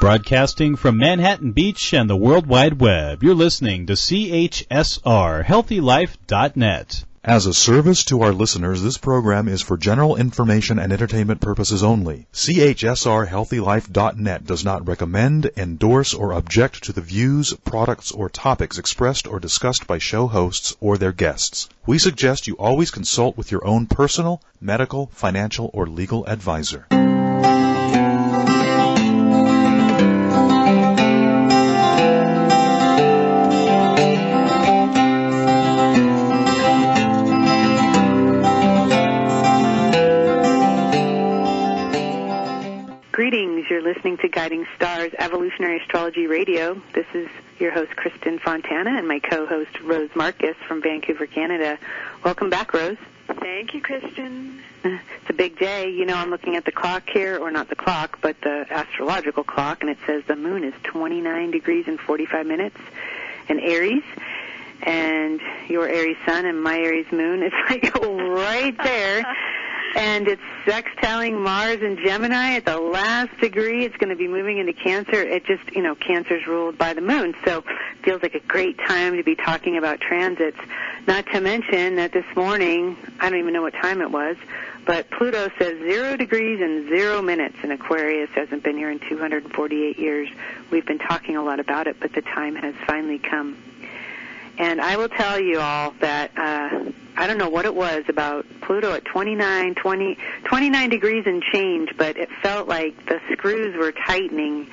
Broadcasting from Manhattan Beach and the World Wide Web, you're listening to CHSR, HealthyLife.net. As a service to our listeners, this program is for general information and entertainment purposes only. CHSR HealthyLife.net does not recommend, endorse, or object to the views, products, or topics expressed or discussed by show hosts or their guests. We suggest you always consult with your own personal, medical, financial, or legal advisor. Greetings. You're listening to Guiding Stars Evolutionary Astrology Radio. This is your host, Kristin Fontana, and my co-host, Rose Marcus from Vancouver, Canada. Welcome back, Rose. Thank you, Kristin. It's a big day. You know, I'm looking at the clock here, or not the clock, but the astrological clock, and it says the moon is 29 degrees and 45 minutes in Aries, and your Aries sun and my Aries moon is like right there. And it's sextiling Mars and Gemini at the last degree. It's going to be moving into Cancer. It just, you know, Cancer's ruled by the moon. So it feels like a great time to be talking about transits. Not to mention that this morning, I don't even know what time it was, but Pluto says 0 degrees and 0 minutes in Aquarius. Hasn't been here in 248 years. We've been talking a lot about it, but the time has finally come. And I will tell you all that I don't know what it was about Pluto at 29 degrees and change, but it felt like the screws were tightening.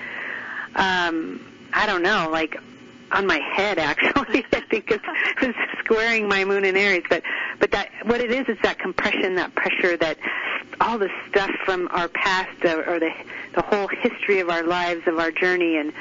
I don't know, like on my head, actually. I think it was squaring my moon in Aries. But that what it is that compression, that pressure, that all the stuff from our past or the whole history of our lives, of our journey, and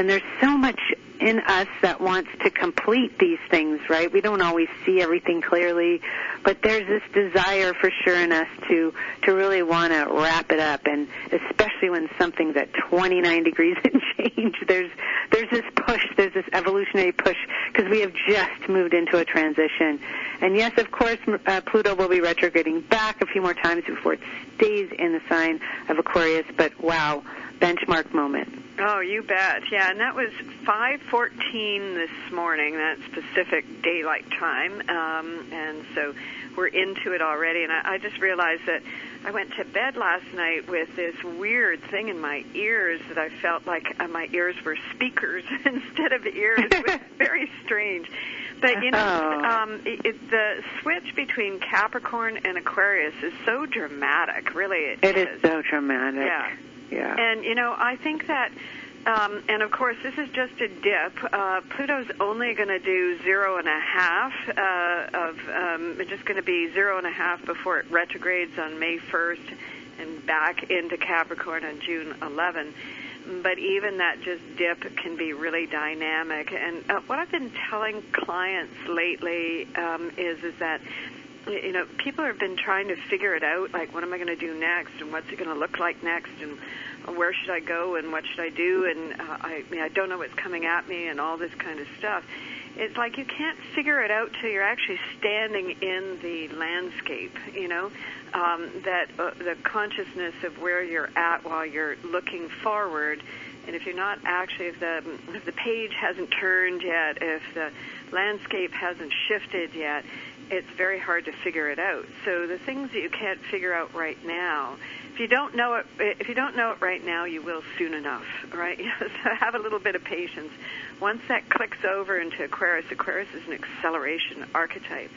there's so much in us that wants to complete these things, right? We don't always see everything clearly, but there's this desire for sure in us to really want to wrap it up, and especially when something's at 29 degrees and change, there's this push, there's this evolutionary push, because we have just moved into a transition. And yes, of course, Pluto will be retrograding back a few more times before it stays in the sign of Aquarius, but wow, benchmark moment. Oh, you bet. Yeah, and that was 5:14 this morning. That's Pacific Daylight Time, and so we're into it already. And I just realized that I went to bed last night with this weird thing in my ears that I felt like my ears were speakers instead of ears. It was very strange. But, you know, the switch between Capricorn and Aquarius is so dramatic, really. It is so dramatic. Yeah. Yeah. And, you know, I think that, and of course, this is just a dip. Pluto's only going to do 0.5 it's just going to be 0.5 before it retrogrades on May 1st and back into Capricorn on June 11. But even that just dip can be really dynamic. And what I've been telling clients lately is that, you know, people have been trying to figure it out, like, what am I going to do next, and what's it going to look like next, and where should I go, and what should I do, and I don't know what's coming at me, and all this kind of stuff. It's like you can't figure it out till you're actually standing in the landscape, you know, that the consciousness of where you're at while you're looking forward. And if you're not actually, if the page hasn't turned yet, if the landscape hasn't shifted yet, it's very hard to figure it out. So the things that you can't figure out right now, if you don't know it right now, you will soon enough, right? So have a little bit of patience. Once that clicks over into Aquarius is an acceleration archetype,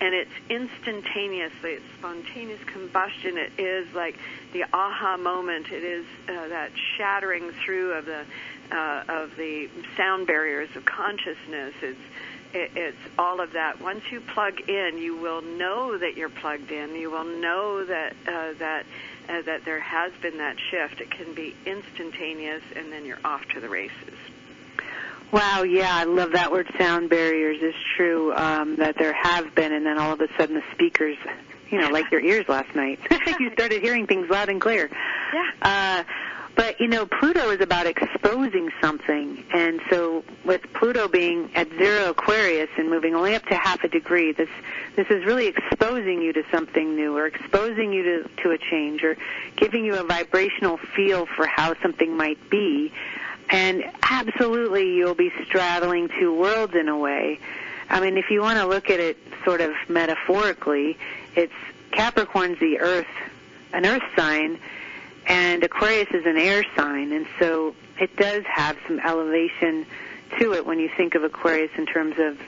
and it's instantaneously, it's spontaneous combustion. It is like the aha moment. It is that shattering through of the sound barriers of consciousness. It's all of that. Once you plug in, you will know that you're plugged in. You will know that that there has been that shift. It can be instantaneous, and then you're off to the races. Wow, yeah, I love that word, sound barriers. It's true that there have been, and then all of a sudden the speakers, you know, like your ears last night. You started hearing things loud and clear. Yeah. But But, Pluto is about exposing something. And so with Pluto being at 0 Aquarius and moving only up to half a degree, this is really exposing you to something new, or exposing you to a change, or giving you a vibrational feel for how something might be. And absolutely you'll be straddling two worlds in a way. I mean, if you want to look at it sort of metaphorically, it's Capricorn's the earth, an earth sign, and Aquarius is an air sign, and so it does have some elevation to it when you think of Aquarius in terms of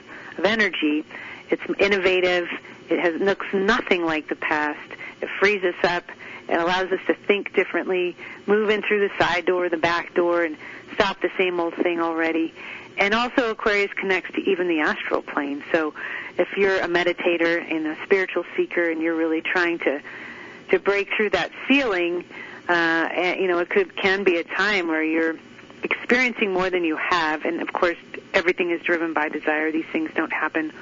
energy. It's innovative. It looks nothing like the past. It frees us up. It allows us to think differently, move in through the side door, the back door, and stop the same old thing already. And also Aquarius connects to even the astral plane. So if you're a meditator and a spiritual seeker and you're really trying to break through that ceiling, it can be a time where you're experiencing more than you have. And, of course, everything is driven by desire. These things don't happen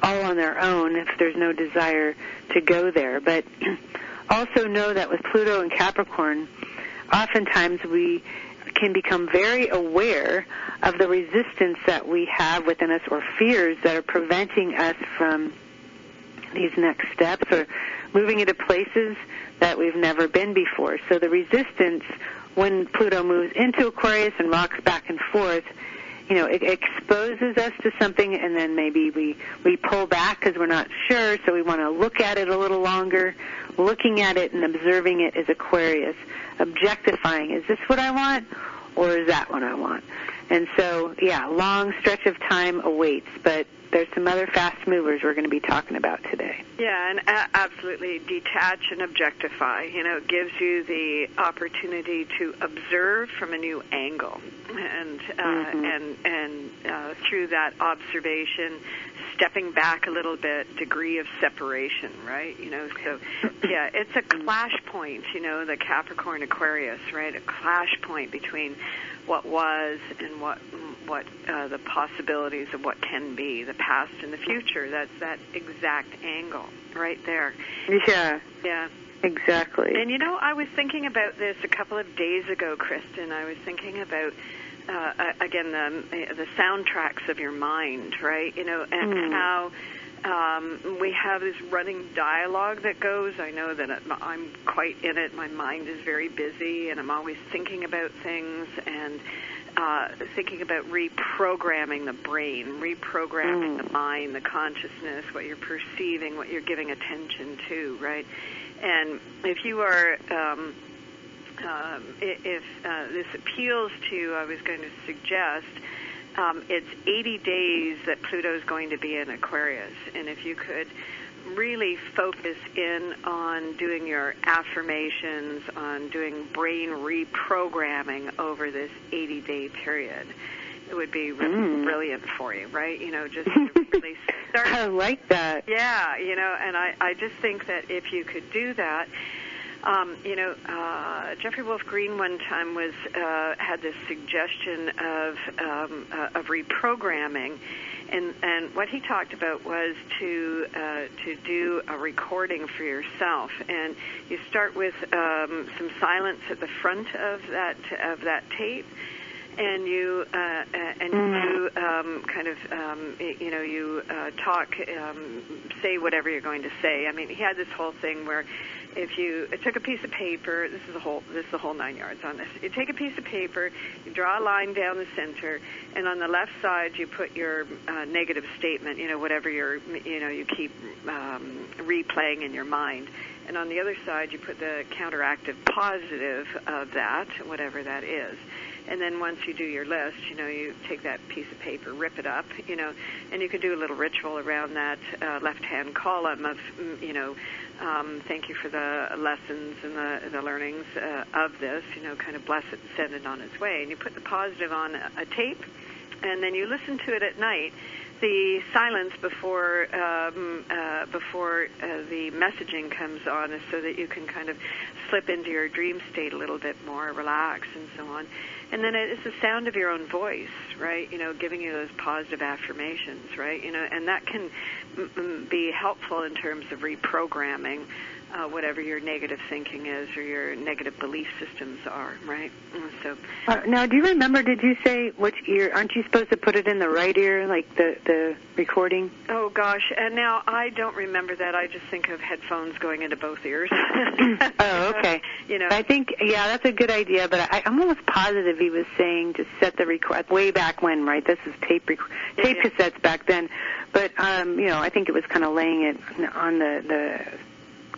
all on their own if there's no desire to go there. But also know that with Pluto and Capricorn, oftentimes we can become very aware of the resistance that we have within us, or fears that are preventing us from these next steps or moving into places that we've never been before. So the resistance, when Pluto moves into Aquarius and rocks back and forth, it exposes us to something, and then maybe we pull back because we're not sure, so we want to look at it a little longer. Looking at it and observing it is Aquarius. Objectifying, is this what I want, or is that what I want? And so, long stretch of time awaits, but there's some other fast movers we're going to be talking about today. Yeah, and absolutely detach and objectify. It gives you the opportunity to observe from a new angle, and through that observation, stepping back a little bit, degree of separation, right? So it's a clash point. The Capricorn Aquarius, right? A clash point between what was and what the possibilities of what can be, the past and the future. That's that exact angle right there. Yeah. Yeah. Exactly. And I was thinking about this a couple of days ago, Kristin. I was thinking about again the soundtracks of your mind, right? And how we have this running dialogue that goes. I know that I'm quite in it. My mind is very busy, and I'm always thinking about things and thinking about reprogramming the brain, reprogramming the mind, the consciousness, what you're perceiving, what you're giving attention to, right? And if you are, if this appeals to you, I was going to suggest it's 80 days that Pluto is going to be in Aquarius. And if you could really focus in on doing your affirmations, on doing brain reprogramming over this 80-day period, it would be really brilliant for you, right? Just to really start. I like that. Yeah, and I just think that if you could do that, Jeffrey Wolf Green one time had this suggestion of reprogramming, and what he talked about was to do a recording for yourself, and you start with some silence at the front of that tape. And you talk, say whatever you're going to say. I mean, he had this whole thing where if you took a piece of paper, this is the whole 9 yards on this. You take a piece of paper, you draw a line down the center, and on the left side you put your negative statement, whatever you keep replaying in your mind. And on the other side you put the counteractive positive of that, whatever that is. And then once you do your list, you take that piece of paper, rip it up, and you can do a little ritual around that left-hand column of, thank you for the lessons and the learnings of this, kind of bless it and send it on its way. And you put the positive on a tape, and then you listen to it at night. The silence before the messaging comes on is so that you can kind of slip into your dream state a little bit more, relax and so on. And then it's the sound of your own voice, right? Giving you those positive affirmations, right? And that can be helpful in terms of reprogramming whatever your negative thinking is or your negative belief systems are, right? So now, do you remember, did you say which ear? Aren't you supposed to put it in the right ear, like the recording? Oh, gosh. And now I don't remember that. I just think of headphones going into both ears. Oh, okay. You know. I think, yeah, that's a good idea, but I'm almost positive he was saying to set the record way back when, right? This is tape cassettes back then. But, you know, I think it was kind of laying it on the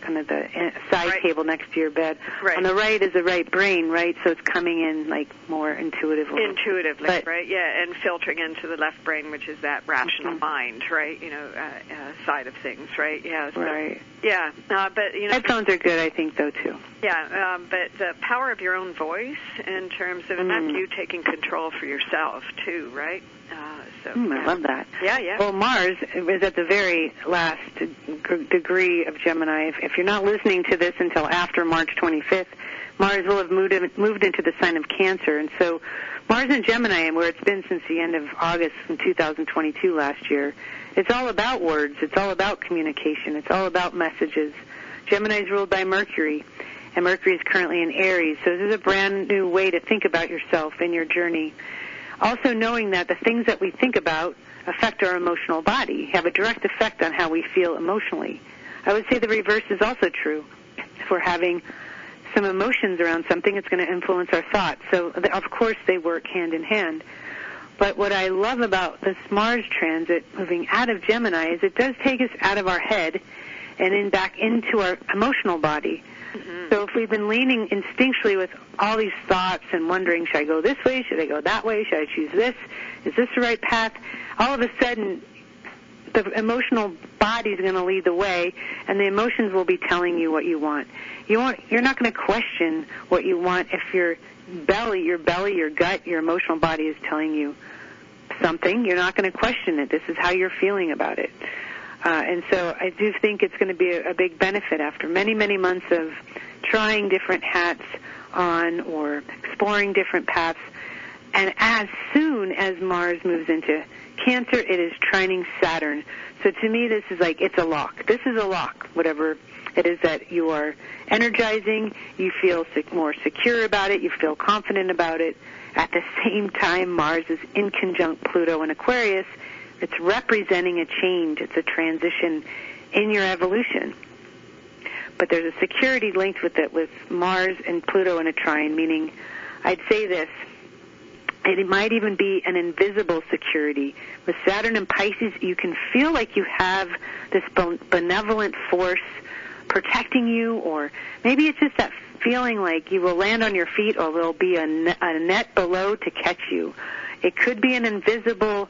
kind of the side table next to your bed. Right. On the right is the right brain, right? So it's coming in like more intuitively. Intuitively, right? Yeah, and filtering into the left brain, which is that rational mind, right? You know, side of things, right? Yeah. So, right. Yeah, but you know, headphones are good, I think, though too. Yeah, but the power of your own voice in terms of that's you taking control for yourself too, right? I love that. Yeah, yeah. Well, Mars is at the very last degree of Gemini. If you're not listening to this until after March 25th, Mars will have moved into the sign of Cancer. And so Mars in Gemini, and where it's been since the end of August in 2022 last year, it's all about words. It's all about communication. It's all about messages. Gemini is ruled by Mercury, and Mercury is currently in Aries. So this is a brand new way to think about yourself and your journey. Also knowing that the things that we think about affect our emotional body, have a direct effect on how we feel emotionally. I would say the reverse is also true. If we're having some emotions around something, it's going to influence our thoughts. So, of course, they work hand in hand. But what I love about this Mars transit moving out of Gemini is it does take us out of our head and back into our emotional body. Mm-hmm. So if we've been leaning instinctually with all these thoughts and wondering, should I go this way? Should I go that way? Should I choose this? Is this the right path? All of a sudden, the emotional body is going to lead the way, and the emotions will be telling you what you want. You're not going to question what you want if your belly, your gut, your emotional body is telling you something. You're not going to question it. This is how you're feeling about it. And so I do think it's going to be a big benefit after many, many months of trying different hats on or exploring different paths. And as soon as Mars moves into Cancer, it is trining Saturn. So to me, this is like, it's a lock. This is a lock, whatever it is that you are energizing. You feel more secure about it. You feel confident about it. At the same time, Mars is in conjunct Pluto in Aquarius. It's representing a change. It's a transition in your evolution. But there's a security linked with it, with Mars and Pluto in a trine, meaning I'd say this, it might even be an invisible security. With Saturn and Pisces, you can feel like you have this benevolent force protecting you, or maybe it's just that feeling like you will land on your feet or there'll be a net below to catch you. It could be an invisible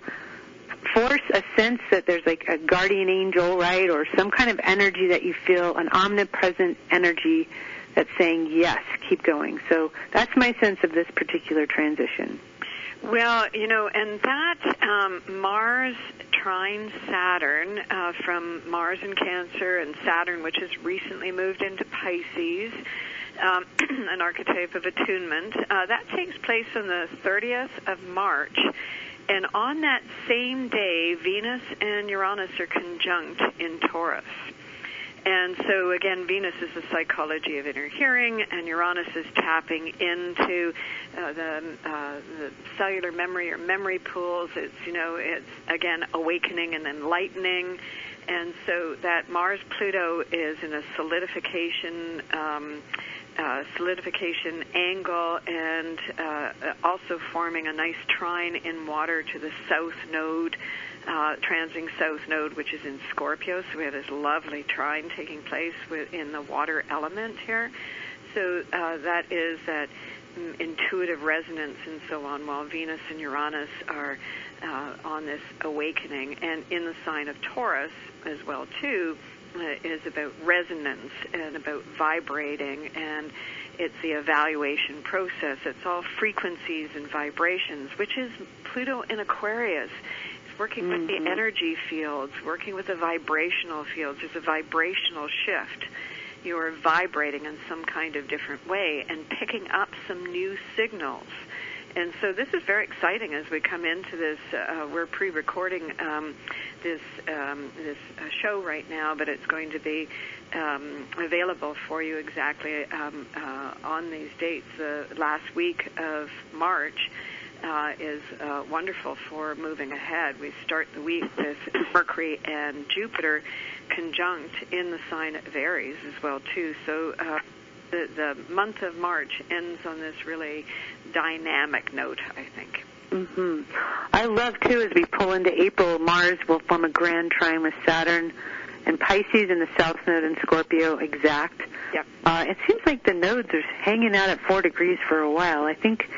force, a sense that there's like a guardian angel, right, or some kind of energy that you feel, an omnipresent energy that's saying, yes, keep going. So that's my sense of this particular transition. Well, you know, and that Mars trine Saturn from Mars in Cancer and Saturn, which has recently moved into Pisces, an archetype of attunement, that takes place on the 30th of March. And on that same day, Venus and Uranus are conjunct in Taurus. And so, again, Venus is the psychology of inner hearing, and Uranus is tapping into the cellular memory or memory pools. It's, you know, it's, again, awakening and enlightening. And so that Mars-Pluto is in a solidification angle, and also forming a nice trine in water to the south node, transiting south node, which is in Scorpio. So we have this lovely trine taking place in the water element here. So that is that intuitive resonance and so on, while Venus and Uranus are on this awakening. And in the sign of Taurus as well, too, is about resonance and about vibrating, and it's the evaluation process. It's all frequencies and vibrations, which is Pluto in Aquarius. It's working with the energy fields, working with the vibrational fields. There's a vibrational shift. You're vibrating in some kind of different way and picking up some new signals. And so this is very exciting as we come into this. We're pre-recording this show right now, but it's going to be available for you exactly on these dates. The last week of March is wonderful for moving ahead. We start the week with Mercury and Jupiter conjunct in the sign of Aries as well, too. So the month of March ends on this really dynamic note, I think. Mm-hmm. I love, too, as we pull into April, Mars will form a grand trine with Saturn and Pisces and the South Node in Scorpio exact. Yep. It seems like the nodes are hanging out at 4 degrees for a while. I think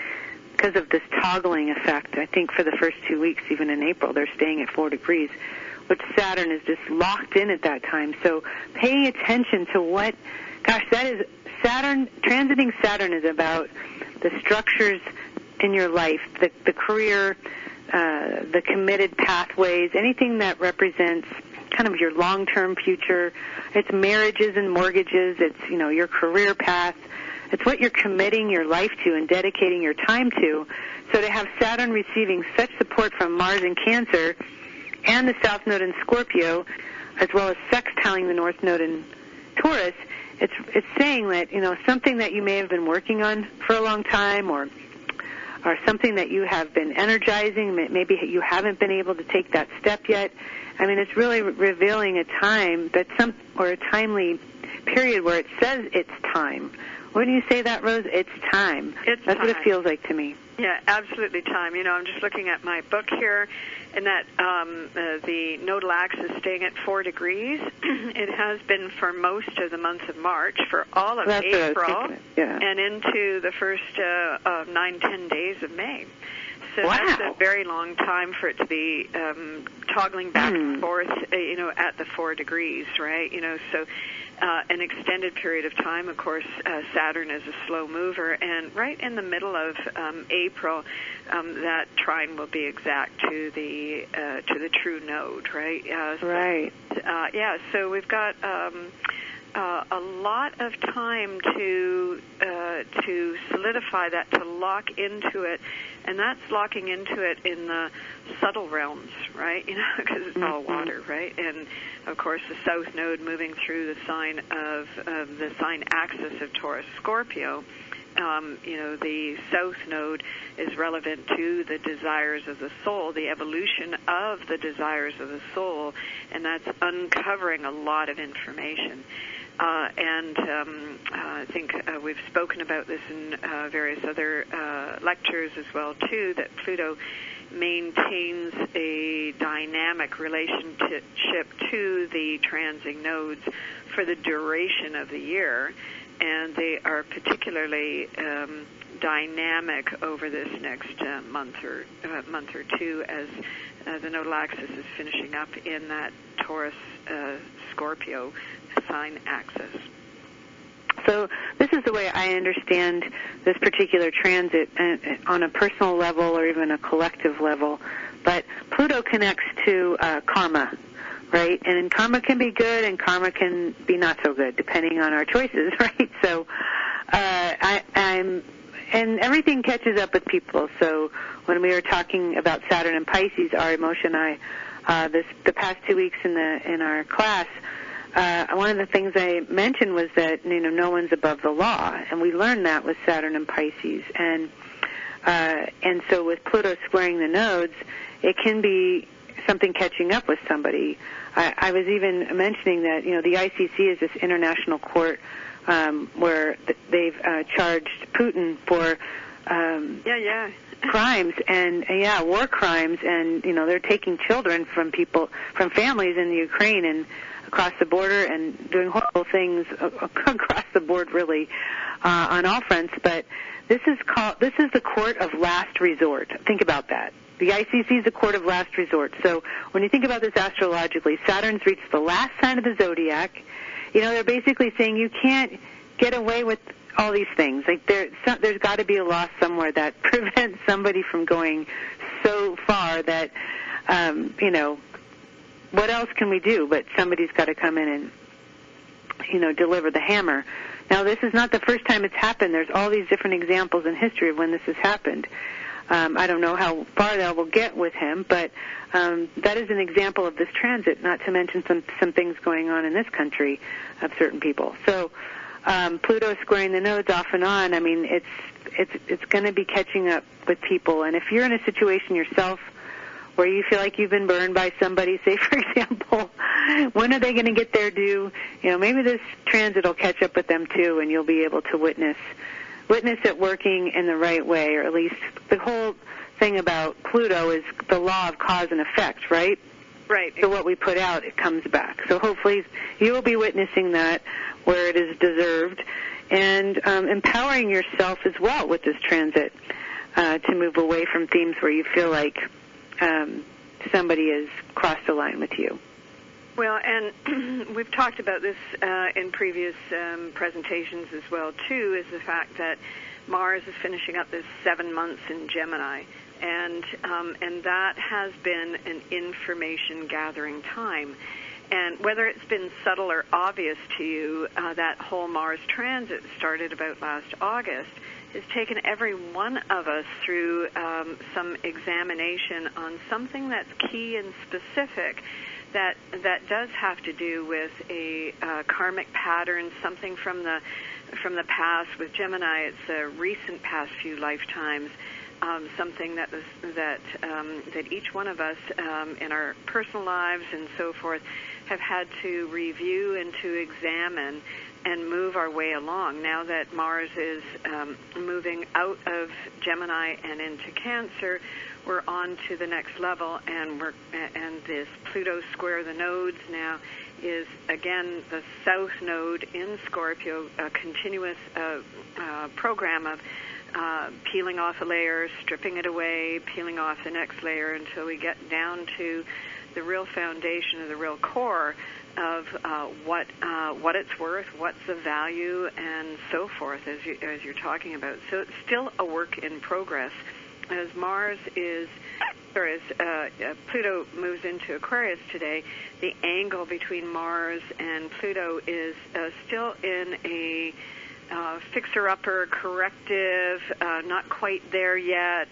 because of this toggling effect, I think for the first 2 weeks, even in April, they're staying at 4 degrees, which Saturn is just locked in at that time. So paying attention to what, gosh, that is Saturn, transiting Saturn is about the structures in your life, the career, the committed pathways, anything that represents kind of your long-term future. It's marriages and mortgages. It's, your career path. It's what you're committing your life to and dedicating your time to. So to have Saturn receiving such support from Mars in Cancer and the South Node in Scorpio, as well as sextiling the North Node in Taurus, it's saying that, something that you may have been working on for a long time or something that you have been energizing, maybe you haven't been able to take that step yet. I mean, it's really revealing a time or a timely period where it says it's time. Wouldn't you say that, Rose? It's time. That's time. What it feels like to me. Yeah, absolutely time. I'm just looking at my book here, and that the nodal axis staying at 4 degrees. It has been for most of the month of March, for all of April, and into the first 9-10 days of May. So that's a very long time for it to be toggling back and forth, at the 4 degrees, right? So an extended period of time. Of course, Saturn is a slow mover, and right in the middle of April, that trine will be exact to the true node, right? Right. So we've got a lot of time to solidify that, to lock into it, and that's locking into it in the subtle realms, right? Because it's all water, right? And of course, the South Node moving through the sign of the sign axis of Taurus Scorpio. The South Node is relevant to the desires of the soul, the evolution of the desires of the soul, and that's uncovering a lot of information. I think we've spoken about this in various other lectures as well, too, that Pluto maintains a dynamic relationship to the transiting nodes for the duration of the year, and they are particularly dynamic over this next month or two as the nodal axis is finishing up in that Taurus Scorpio sign axis. So this is the way I understand this particular transit on a personal level or even a collective level. But Pluto connects to karma, right? And karma can be good and karma can be not so good, depending on our choices, right? So and everything catches up with people. So when we were talking about Saturn and Pisces, our emotion, the past 2 weeks in our class, one of the things I mentioned was that no one's above the law, and we learned that with Saturn and Pisces, and so with Pluto squaring the nodes, it can be something catching up with somebody. I was even mentioning that the ICC is this international court where they've charged Putin for crimes and war crimes, and they're taking children from families in the Ukraine and across the border and doing horrible things across the board, really, on all fronts. But this is the court of last resort. Think about that. The ICC is the court of last resort. So when you think about this astrologically, Saturn's reached the last sign of the zodiac. They're basically saying you can't get away with all these things. Like there's got to be a law somewhere that prevents somebody from going so far that what else can we do? But somebody's got to come in and deliver the hammer. Now, this is not the first time it's happened. There's all these different examples in history of when this has happened. I don't know how far that will get with him, but that is an example of this transit, not to mention some things going on in this country of certain people. So Pluto squaring the nodes off and on, I mean, it's going to be catching up with people. And if you're in a situation yourself where you feel like you've been burned by somebody, say, for example, when are they going to get their due? You know, maybe this transit will catch up with them too, and you'll be able to witness it working in the right way, or at least the whole thing about Pluto is the law of cause and effect, right? Right. So what we put out, it comes back. So hopefully you will be witnessing that where it is deserved, and empowering yourself as well with this transit to move away from themes where you feel like somebody has crossed the line with you. Well, and we've talked about this in previous presentations as well, too, is the fact that Mars is finishing up this 7 months in Gemini, and that has been an information-gathering time. And whether it's been subtle or obvious to you, that whole Mars transit started about last August, has taken every one of us through some examination on something that's key and specific that does have to do with a karmic pattern, something from the past. With Gemini, it's a recent past few lifetimes, something that each one of us in our personal lives and so forth have had to review and to examine and move our way along. Now that Mars is moving out of Gemini and into Cancer, we're on to the next level, and this Pluto square the nodes now is again the south node in Scorpio, a continuous program of peeling off a layer, stripping it away, peeling off the next layer until we get down to the real foundation of the real core of what it's worth, what's the value, and so forth, as you're talking about. So it's still a work in progress. As Pluto moves into Aquarius today, the angle between Mars and Pluto is still in a fixer-upper, corrective, not quite there yet,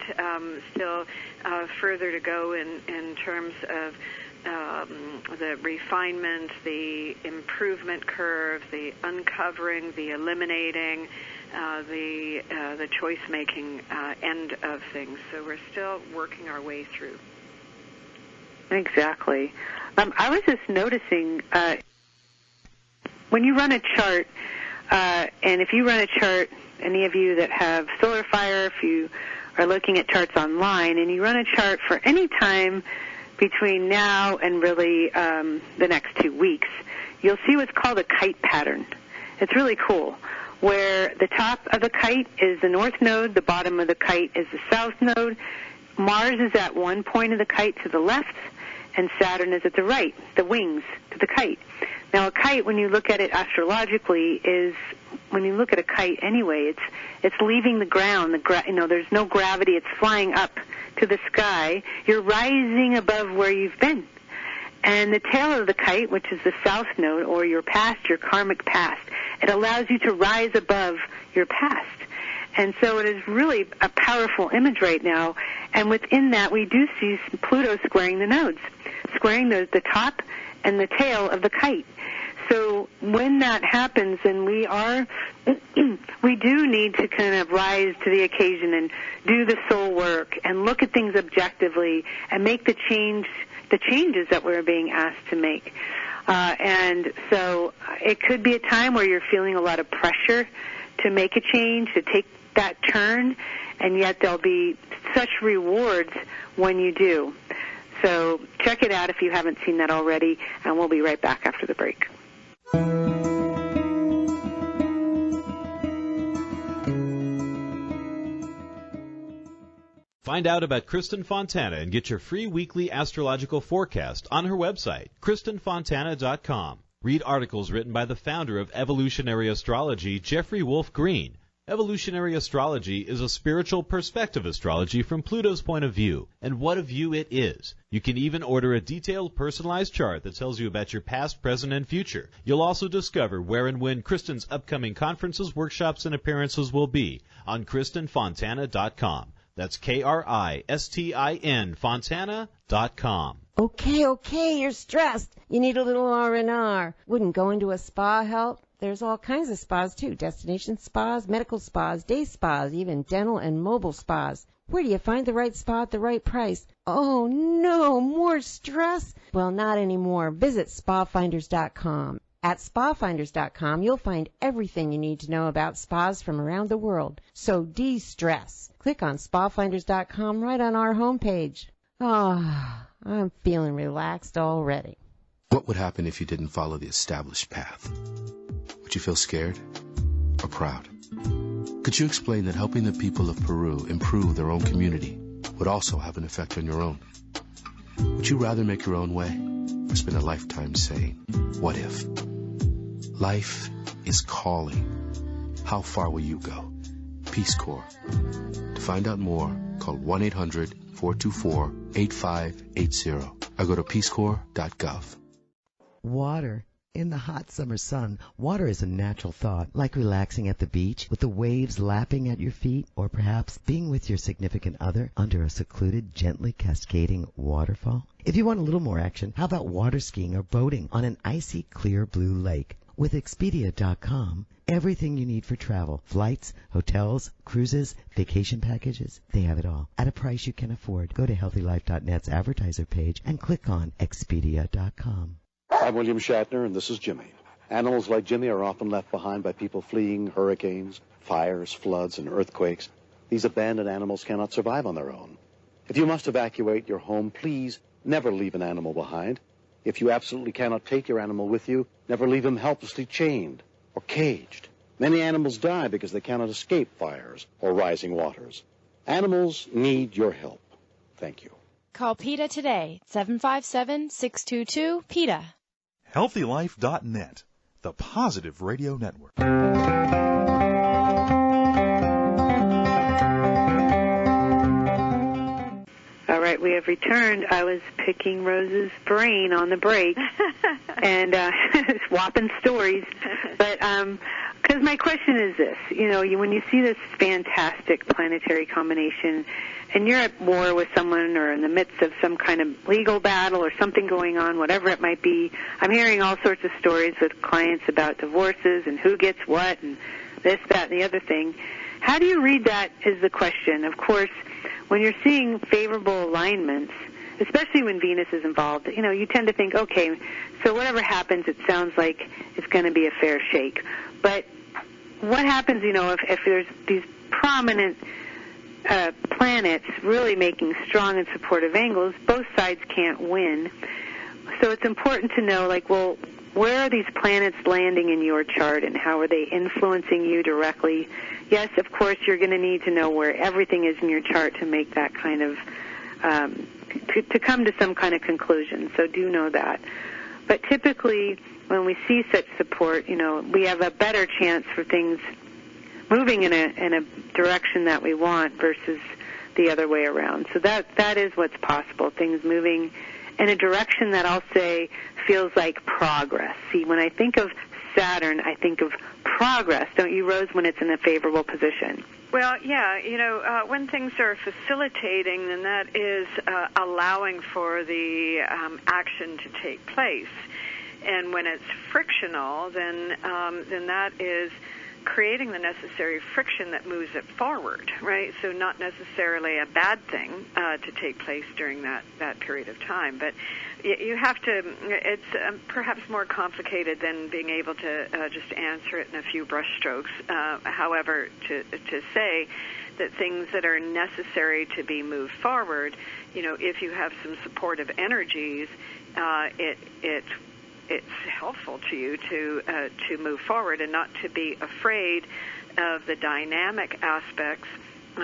still further to go in terms of the refinement, the improvement curve, the uncovering, the eliminating, the choice-making end of things. So we're still working our way through. Exactly. I was just noticing when you run a chart, and if you run a chart, any of you that have Solar Fire, if you are looking at charts online, and you run a chart for any time between now and really the next 2 weeks, you'll see what's called a kite pattern. It's really cool, where the top of the kite is the north node, the bottom of the kite is the south node. Mars is at one point of the kite to the left, and Saturn is at the right, the wings to the kite. Now, a kite, when you look at it astrologically, when you look at a kite anyway, it's leaving the ground. There's no gravity. It's flying up to the sky. You're rising above where you've been. And the tail of the kite, which is the south node, or your past, your karmic past, it allows you to rise above your past. And so it is really a powerful image right now. And within that, we do see Pluto squaring the nodes, squaring the top and the tail of the kite. So when that happens, and we do need to kind of rise to the occasion and do the soul work and look at things objectively and make the changes that we're being asked to make. And so it could be a time where you're feeling a lot of pressure to make a change, to take that turn, and yet there'll be such rewards when you do. So check it out if you haven't seen that already, and we'll be right back after the break. Find out about Kristin Fontana and get your free weekly astrological forecast on her website, KristinFontana.com. Read articles written by the founder of evolutionary astrology, Jeffrey Wolf Green. Evolutionary astrology is a spiritual perspective astrology from Pluto's point of view, and what a view it is. You can even order a detailed, personalized chart that tells you about your past, present, and future. You'll also discover where and when Kristin's upcoming conferences, workshops, and appearances will be on KristinFontana.com. That's Kristin, Fontana.com. Okay, you're stressed. You need a little R&R. Wouldn't going to a spa help? There's all kinds of spas, too. Destination spas, medical spas, day spas, even dental and mobile spas. Where do you find the right spa at the right price? Oh, no, more stress? Well, not anymore. Visit spafinders.com. At spafinders.com, you'll find everything you need to know about spas from around the world. So de-stress. Click on spafinders.com right on our homepage. Ah, I'm feeling relaxed already. What would happen if you didn't follow the established path? Would you feel scared or proud? Could you explain that helping the people of Peru improve their own community would also have an effect on your own? Would you rather make your own way or spend a lifetime saying, what if? Life is calling. How far will you go? Peace Corps. To find out more, call 1-800-424-8580 or go to peacecorps.gov. Water. In the hot summer sun, water is a natural thought, like relaxing at the beach with the waves lapping at your feet, or perhaps being with your significant other under a secluded, gently cascading waterfall. If you want a little more action, how about water skiing or boating on an icy, clear blue lake? With Expedia.com, everything you need for travel, flights, hotels, cruises, vacation packages, they have it all at a price you can afford. Go to HealthyLife.net's advertiser page and click on Expedia.com. I'm William Shatner, and this is Jimmy. Animals like Jimmy are often left behind by people fleeing hurricanes, fires, floods, and earthquakes. These abandoned animals cannot survive on their own. If you must evacuate your home, please never leave an animal behind. If you absolutely cannot take your animal with you, never leave him helplessly chained or caged. Many animals die because they cannot escape fires or rising waters. Animals need your help. Thank you. Call PETA today, 757-622-PETA. HealthyLife.net, the positive radio network. All right, we have returned. I was picking Rose's brain on the break and swapping stories. But because my question is this, when you see this fantastic planetary combination and you're at war with someone or in the midst of some kind of legal battle or something going on, whatever it might be, I'm hearing all sorts of stories with clients about divorces and who gets what and this, that, and the other thing. How do you read that is the question. Of course, when you're seeing favorable alignments, especially when Venus is involved, you tend to think, okay, so whatever happens, it sounds like it's going to be a fair shake. But what happens, if there's these prominent planets really making strong and supportive angles, both sides can't win. So it's important to know, where are these planets landing in your chart and how are they influencing you directly? Yes, of course, you're going to need to know where everything is in your chart to make that kind of, to come to some kind of conclusion. So do know that. But typically, when we see such support, we have a better chance for things moving in a direction that we want versus the other way around. So that is what's possible, things moving in a direction that I'll say feels like progress. See, when I think of Saturn, I think of progress, don't you, Rose, when it's in a favorable position? Well, yeah, when things are facilitating, then that is allowing for the action to take place. And when it's frictional, then that is creating the necessary friction that moves it forward, right? So not necessarily a bad thing to take place during that period of time, but you have to, it's perhaps more complicated than being able to just answer it in a few brushstrokes. However, to say that things that are necessary to be moved forward, if you have some supportive energies, it's helpful to you to move forward and not to be afraid of the dynamic aspects,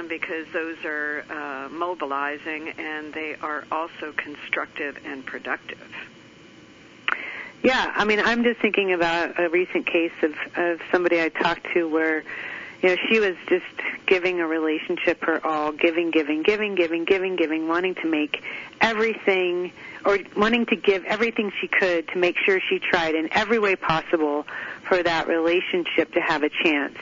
because those are mobilizing and they are also constructive and productive. Yeah, I'm just thinking about a recent case of somebody I talked to where, she was just giving a relationship her all, giving, wanting to make everything, or wanting to give everything she could to make sure she tried in every way possible for that relationship to have a chance.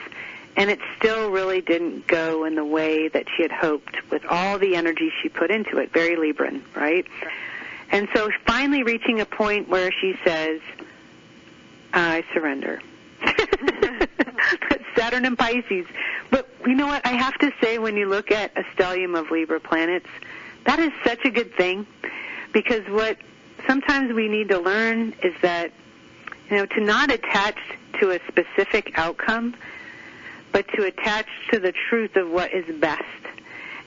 and it still really didn't go in the way that she had hoped with all the energy she put into it. Very Libran, right? And so finally reaching a point where she says, I surrender. Saturn and Pisces. But you know what? I have to say, when you look at a stellium of Libra planets, that is such a good thing, because what sometimes we need to learn is that, to not attach to a specific outcome, but to attach to the truth of what is best.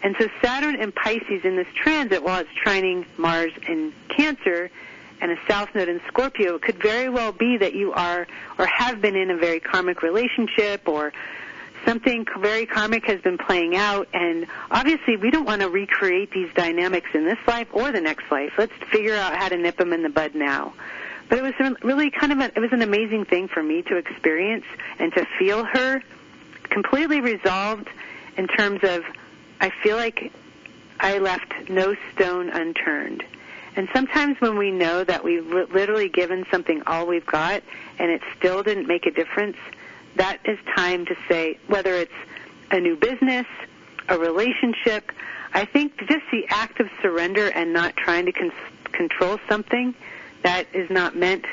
And so Saturn and Pisces in this transit, while it's trining Mars in Cancer and a South Node in Scorpio, it could very well be that you are or have been in a very karmic relationship, or something very karmic has been playing out, and obviously we don't want to recreate these dynamics in this life or the next life. Let's figure out how to nip them in the bud now. But it was really it was an amazing thing for me to experience and to feel her completely resolved in terms of, I feel like I left no stone unturned. And sometimes when we know that we've literally given something all we've got and it still didn't make a difference, that is time to say, whether it's a new business, a relationship, I think just the act of surrender and not trying to control something that is not meant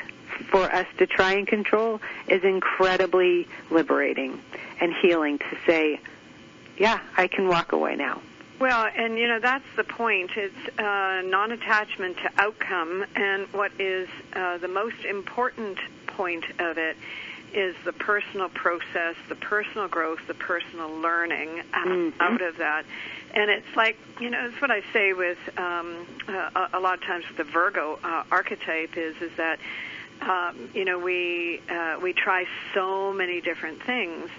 for us to try and control is incredibly liberating and healing, to say, yeah, I can walk away now. Well, and that's the point. It's non-attachment to outcome, and what is the most important point of it is the personal process, the personal growth, the personal learning out of that. And it's like, it's what I say with a lot of times with the Virgo archetype is that, we try so many different things,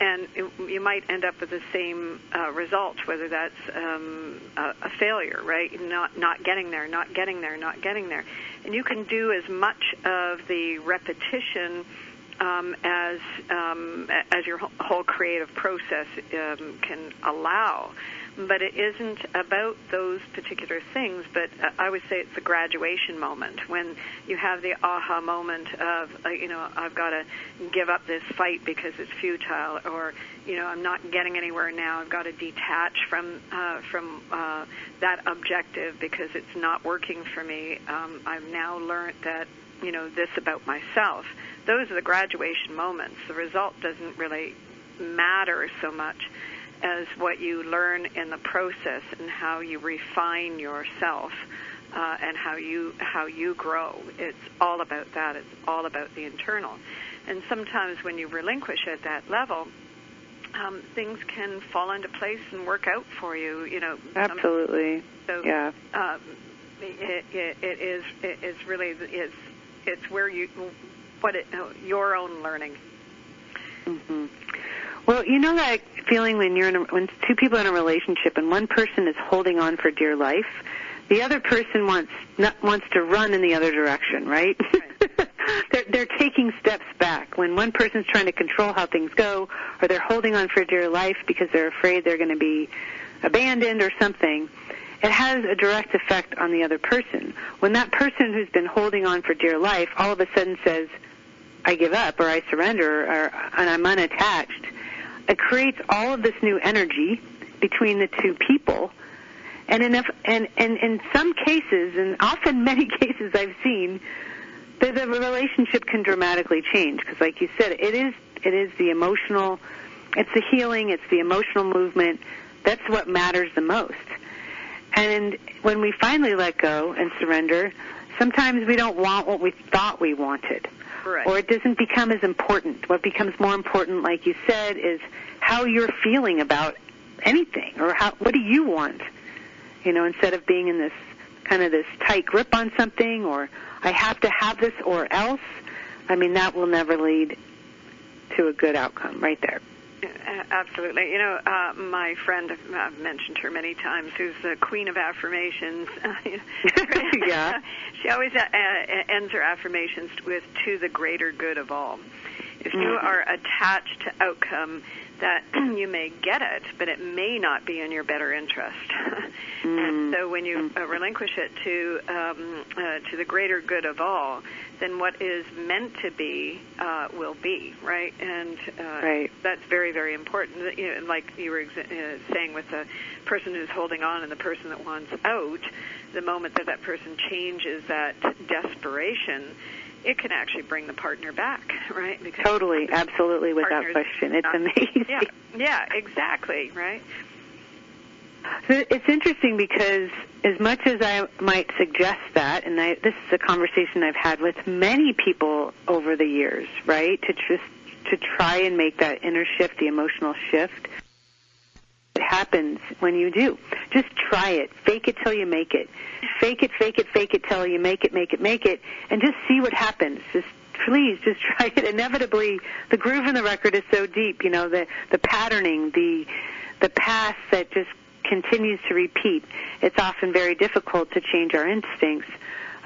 and you might end up with the same result, whether that's a failure, right? Not getting there, not getting there, not getting there. And you can do as much of the repetition as your whole creative process can allow. But it isn't about those particular things, but I would say it's the graduation moment, when you have the aha moment of, I've got to give up this fight because it's futile, or, I'm not getting anywhere now, I've got to detach from that objective because it's not working for me. I've now learned that, this about myself. Those are the graduation moments. The result doesn't really matter so much as what you learn in the process and how you refine yourself and how you grow. It's all about that. It's all about the internal. And sometimes when you relinquish at that level, things can fall into place and work out for you. Absolutely. So yeah. It's where your own learning. Mm-hmm. Well, that feeling when when two people are in a relationship and one person is holding on for dear life, the other person wants to run in the other direction, right? They're taking steps back. When one person's trying to control how things go, or they're holding on for dear life because they're afraid they're going to be abandoned or something, it has a direct effect on the other person. When that person who's been holding on for dear life all of a sudden says, I give up, or I surrender, and I'm unattached, it creates all of this new energy between the two people. And in some cases, and often many cases I've seen, the relationship can dramatically change, because like you said, it is the emotional, it's the healing, it's the emotional movement. That's what matters the most. And when we finally let go and surrender, sometimes we don't want what we thought we wanted. Right. Or it doesn't become as important. What becomes more important, like you said, is how you're feeling about anything, or what do you want? Instead of being in this kind of this tight grip on something, or I have to have this or else. That will never lead to a good outcome right there. Absolutely. My friend, I've mentioned her many times, who's the queen of affirmations. Yeah. She always ends her affirmations with, to the greater good of all. If you are attached to outcome, that you may get it, but it may not be in your better interest. And so when you relinquish it to the greater good of all, then what is meant to be will be, right? And that's very, very important. You know, like you were saying with the person who's holding on and the person that wants out, the moment that that person changes that desperation, it can actually bring the partner back, right? Because totally, absolutely, without question. It's amazing. Yeah, exactly, right? It's interesting because as much as I might suggest that, and this is a conversation I've had with many people over the years, right, to try and make that inner shift, the emotional shift, it happens when you do. Just try it. Fake it till you make it. Fake it till you make it, and just see what happens. Please, just try it. Inevitably, the groove in the record is so deep, you know, the patterning, the past that just continues to repeat. It's often very difficult to change our instincts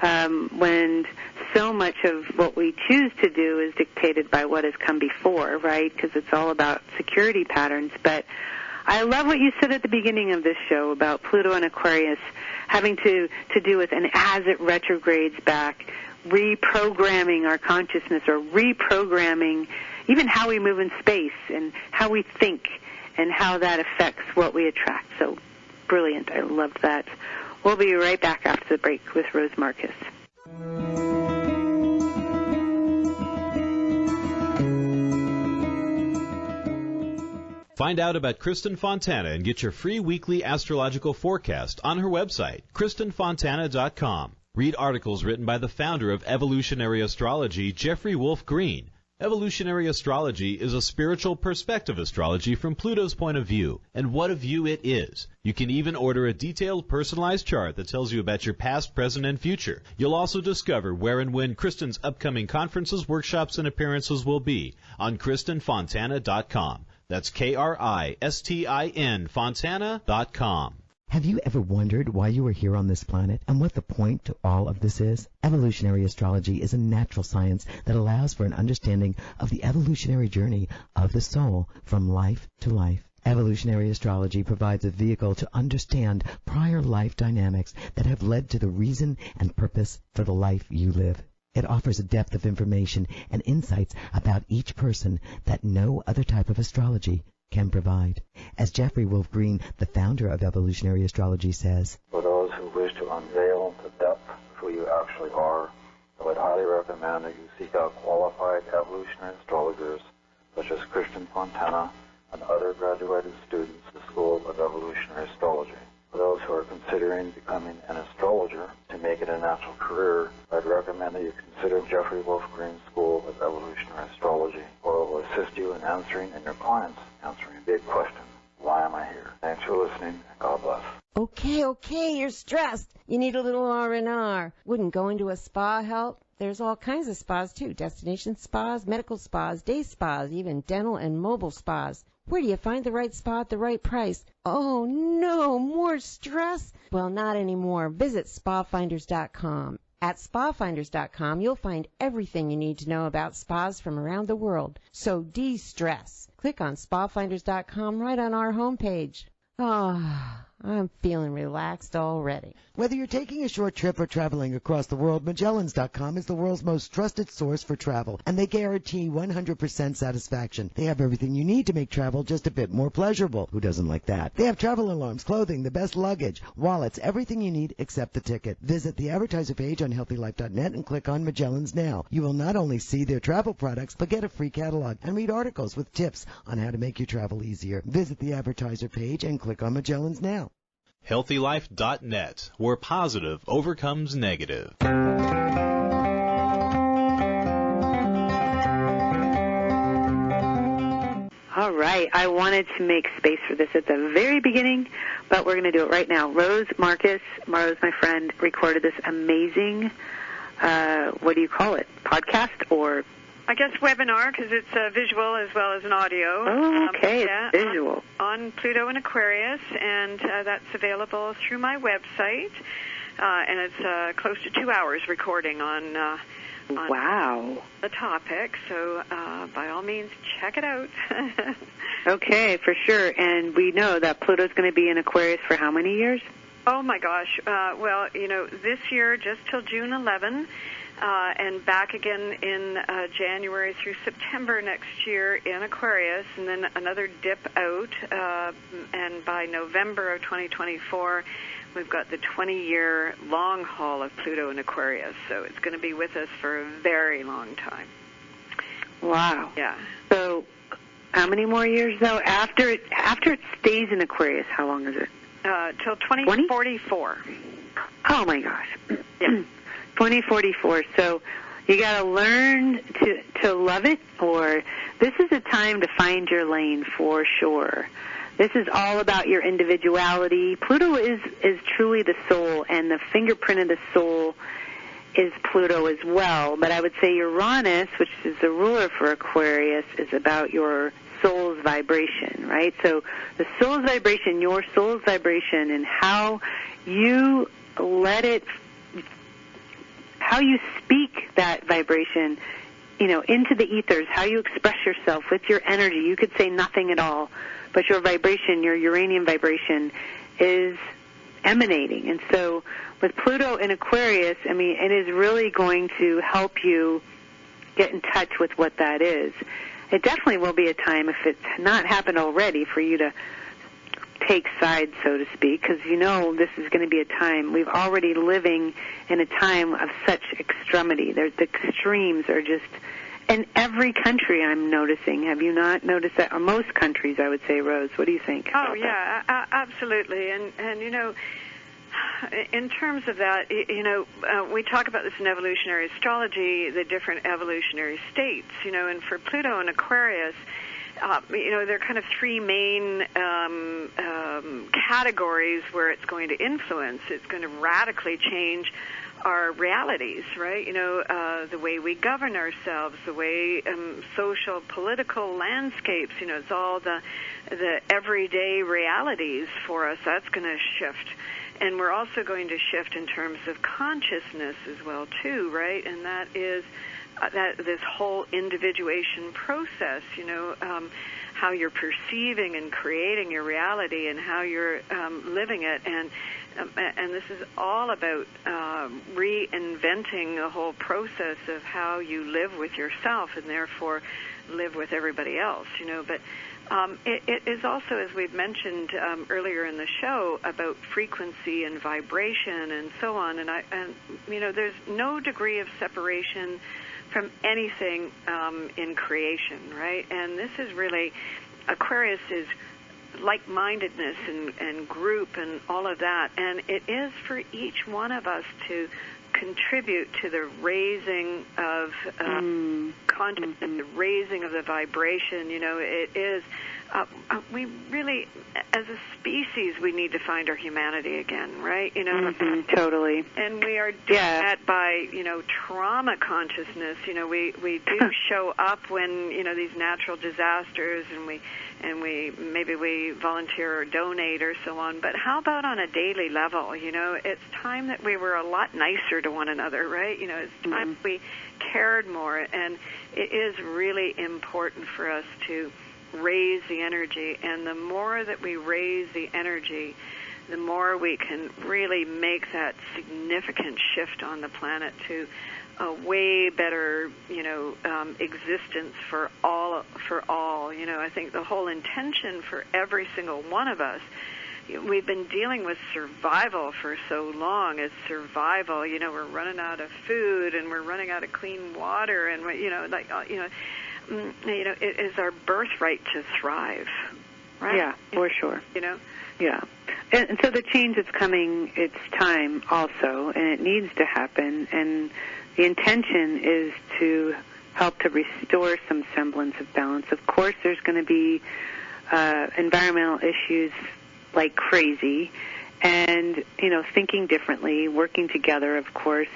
when so much of what we choose to do is dictated by what has come before, right? Because it's all about security patterns. But I love what you said at the beginning of this show about Pluto and Aquarius having to do with, and as it retrogrades back, reprogramming our consciousness or reprogramming even how we move in space and how we think and how that affects what we attract. So brilliant. I loved that. We'll be right back after the break with Rose Marcus. Find out about Kristin Fontana and get your free weekly astrological forecast on her website, KristinFontana.com. Read articles written by the founder of evolutionary astrology, Jeffrey Wolf Green. Evolutionary astrology is a spiritual perspective astrology from Pluto's point of view, and what a view it is. You can even order a detailed, personalized chart that tells you about your past, present, and future. You'll also discover where and when Kristin's upcoming conferences, workshops, and appearances will be on KristinFontana.com. That's Kristin, Fontana.com. Have you ever wondered why you are here on this planet and what the point to all of this is? Evolutionary astrology is a natural science that allows for an understanding of the evolutionary journey of the soul from life to life. Evolutionary astrology provides a vehicle to understand prior life dynamics that have led to the reason and purpose for the life you live. It offers a depth of information and insights about each person that no other type of astrology can provide. As Jeffrey Wolf Green, the founder of evolutionary astrology, says, for those who wish to unveil the depth of who you actually are, I would highly recommend that you seek out qualified evolutionary astrologers such as Kristin Fontana and other graduated students of the School of Evolutionary Astrology. For those who are considering becoming an astrologer to make it a natural career, I'd recommend that you consider Jeffrey Wolf Green's School of Evolutionary Astrology, where it will assist you in answering and your clients answering a big question. Why am I here? Thanks for listening, and God bless. Okay, you're stressed. You need a little R&R. Wouldn't going to a spa help? There's all kinds of spas, too. Destination spas, medical spas, day spas, even dental and mobile spas. Where do you find the right spa at the right price? Oh, no, more stress? Well, not anymore. Visit spafinders.com. At spafinders.com, you'll find everything you need to know about spas from around the world. So de-stress. Click on spafinders.com right on our homepage. Ah, I'm feeling relaxed already. Whether you're taking a short trip or traveling across the world, Magellans.com is the world's most trusted source for travel, and they guarantee 100% satisfaction. They have everything you need to make travel just a bit more pleasurable. Who doesn't like that? They have travel alarms, clothing, the best luggage, wallets, everything you need except the ticket. Visit the advertiser page on healthylife.net and click on Magellans Now. You will not only see their travel products, but get a free catalog and read articles with tips on how to make your travel easier. Visit the advertiser page and click on Magellans Now. HealthyLife.net, where positive overcomes negative. All right. I wanted to make space for this at the very beginning, but we're going to do it right now. Rose Marcus, my friend, recorded this amazing, what do you call it, podcast or... I guess webinar, because it's visual as well as an audio. Oh, okay, it's visual. On Pluto and Aquarius, and that's available through my website. And it's close to 2 hours recording on Wow. The topic, so by all means, check it out. Okay, for sure. And we know that Pluto's going to be in Aquarius for how many years? Oh, my gosh. Well, this year, just till June 11, and back again in January through September next year in Aquarius, and then another dip out, and by November of 2024, we've got the 20-year long haul of Pluto in Aquarius, so it's going to be with us for a very long time. Wow. Yeah. So how many more years, though? After it stays in Aquarius, how long is it? Till 2044. Oh, my gosh. Yeah. 2044. So you got to learn to love it, or this is a time to find your lane for sure. This is all about your individuality. Pluto is truly the soul, and the fingerprint of the soul is Pluto as well. But I would say Uranus, which is the ruler for Aquarius, is about your soul's vibration, right? So the soul's vibration, your soul's vibration, and how you let it, how you speak that vibration, into the ethers, how you express yourself with your energy. You could say nothing at all, but your vibration, your uranium vibration, is emanating. And so with Pluto in Aquarius, it is really going to help you get in touch with what that is. It definitely will be a time, if it's not happened already, for you to take sides, so to speak, because this is going to be a time. We're already living in a time of such extremity. The extremes are just in every country, I'm noticing. Have you not noticed that? Or most countries, I would say, Rose. What do you think? Oh, yeah, absolutely. And in terms of that, we talk about this in evolutionary astrology, the different evolutionary states, and for Pluto and Aquarius, there are kind of three main categories where it's going to influence. It's going to radically change our realities, right? The way we govern ourselves, the way social, political landscapes, it's all the everyday realities for us. That's going to shift. And we're also going to shift in terms of consciousness as well, too, right? And that is that this whole individuation process, how you're perceiving and creating your reality and how you're living it. And this is all about reinventing the whole process of how you live with yourself and therefore live with everybody else, But it is also, as we've mentioned earlier in the show, about frequency and vibration and so on. And there's no degree of separation from anything in creation, right? And this is really, Aquarius is like-mindedness and group and all of that. And it is for each one of us to contribute to the raising of consciousness, the raising of the vibration. It is, we really, as a species, we need to find our humanity again, right? Totally. And we are doing that by, trauma consciousness. We do show up when, these natural disasters, and we maybe volunteer or donate or so on. But how about on a daily level? It's time that we were a lot nicer to one another, right? It's time we cared more, and it is really important for us to raise the energy. And the more that we raise the energy, the more we can really make that significant shift on the planet to a way better, existence for all. I think the whole intention for every single one of us, we've been dealing with survival for so long. As survival, we're running out of food and we're running out of clean water, and it is our birthright to thrive, right? Yeah, for sure. Yeah. And so the change that's coming, it's time also, and it needs to happen. And the intention is to help to restore some semblance of balance. Of course, there's going to be environmental issues like crazy, and thinking differently, working together. Of course,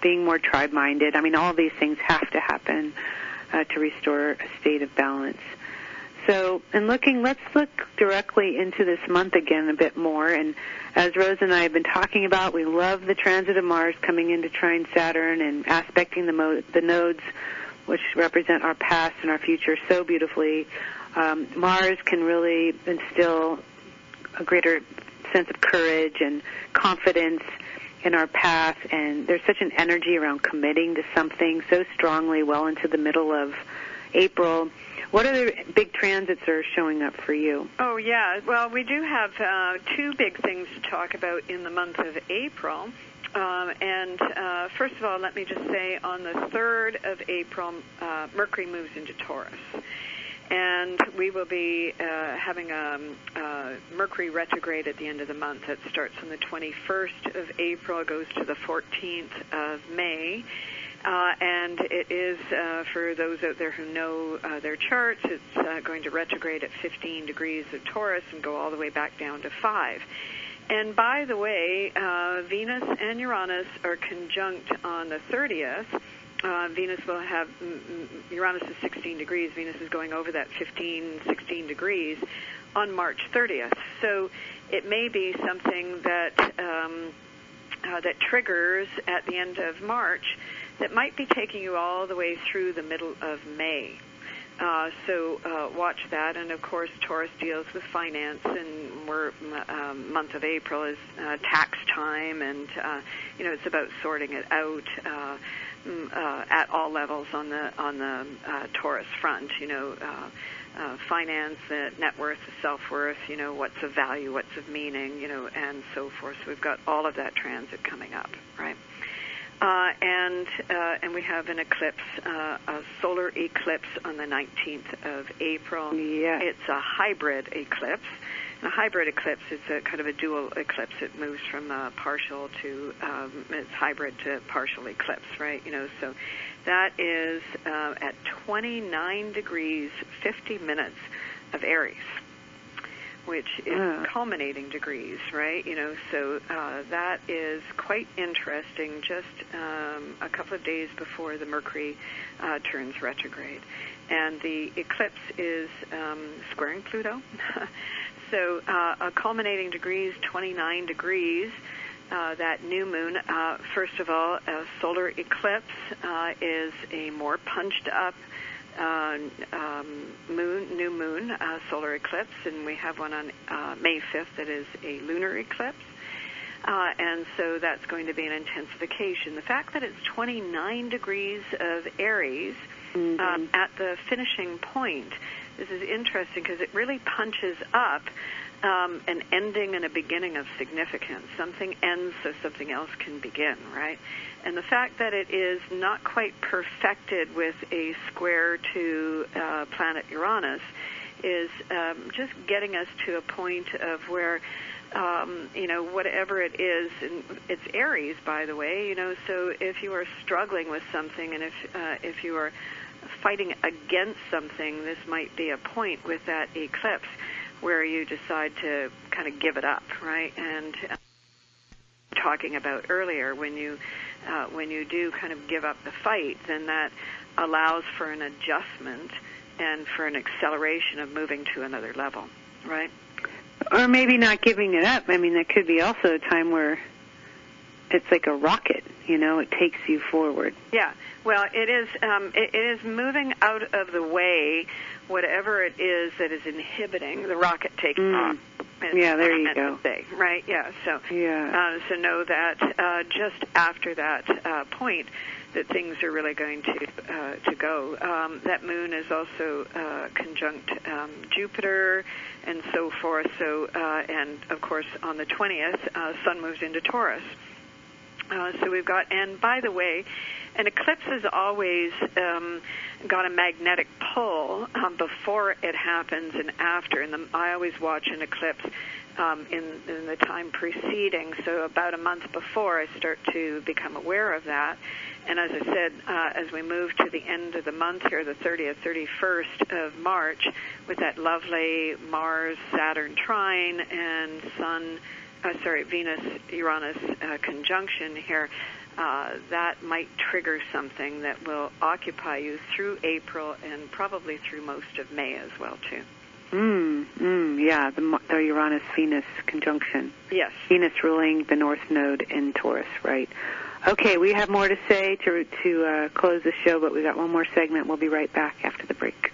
being more tribe-minded. All of these things have to happen to restore a state of balance. So, let's look directly into this month again a bit more. And as Rose and I have been talking about, we love the transit of Mars coming into trine Saturn and aspecting the nodes, which represent our past and our future so beautifully. Mars can really instill a greater sense of courage and confidence in our path, and there's such an energy around committing to something so strongly well into the middle of April. What other big transits are showing up for you? Oh, yeah. Well, we do have two big things to talk about in the month of April. First of all, let me just say on the 3rd of April, Mercury moves into Taurus. And we will be having a Mercury retrograde at the end of the month. It starts on the 21st of April. It goes to the 14th of May. And it is, for those out there who know their charts, it's going to retrograde at 15 degrees of Taurus and go all the way back down to 5. And by the way, Venus and Uranus are conjunct on the 30th. Venus will have, Uranus is 16 degrees. Venus is going over that 16 degrees on March 30th. So it may be something that that triggers at the end of March that might be taking you all the way through the middle of May. So watch that. And, of course, Taurus deals with finance, and month of April is tax time, and, it's about sorting it out at all levels on the Taurus front, finance, net worth, self-worth, what's of value, what's of meaning, and so forth. So we've got all of that transit coming up, right? And we have an eclipse, a solar eclipse on the 19th of April. Yeah. It's a hybrid eclipse. And a hybrid eclipse is a kind of a dual eclipse. It moves from partial to, it's hybrid to partial eclipse, right? So that is at 29 degrees, 50 minutes of Aries, which is culminating degrees, right? So that is quite interesting, just a couple of days before the Mercury turns retrograde. And the eclipse is squaring Pluto. So a culminating degrees, 29 degrees, that new moon. First of all, a solar eclipse is a more punched up new moon, solar eclipse, and we have one on May 5th that is a lunar eclipse. And so that's going to be an intensification. The fact that it's 29 degrees of Aries at the finishing point, this is interesting because it really punches up an ending and a beginning of significance. Something ends so something else can begin, right? And the fact that it is not quite perfected with a square to planet Uranus is just getting us to a point of where, whatever it is, and it's Aries, by the way, so if you are struggling with something and if you are fighting against something, this might be a point with that eclipse where you decide to kind of give it up, right? And talking about earlier, when you do kind of give up the fight, then that allows for an adjustment and for an acceleration of moving to another level, right? Or maybe not giving it up. I mean, that could be also a time where it's like a rocket, it takes you forward. Yeah, well, it is moving out of the way, whatever it is that is inhibiting the rocket taking off. Yeah, there you go. Say, right? Yeah. So so know that just after that point, that things are really going to go. That moon is also conjunct Jupiter and so forth. So and of course on the 20th, Sun moves into Taurus. So we've got, and by the way, an eclipse has always got a magnetic pull before it happens and after. And I always watch an eclipse in the time preceding, so about a month before I start to become aware of that. And as I said, as we move to the end of the month here, the 30th, 31st of March, with that lovely Mars-Saturn trine and Venus-Uranus conjunction here, that might trigger something that will occupy you through April and probably through most of May as well, too. Yeah, the Uranus-Venus conjunction. Yes. Venus ruling the North Node in Taurus, right. Okay, we have more to say to close the show, but we got one more segment. We'll be right back after the break.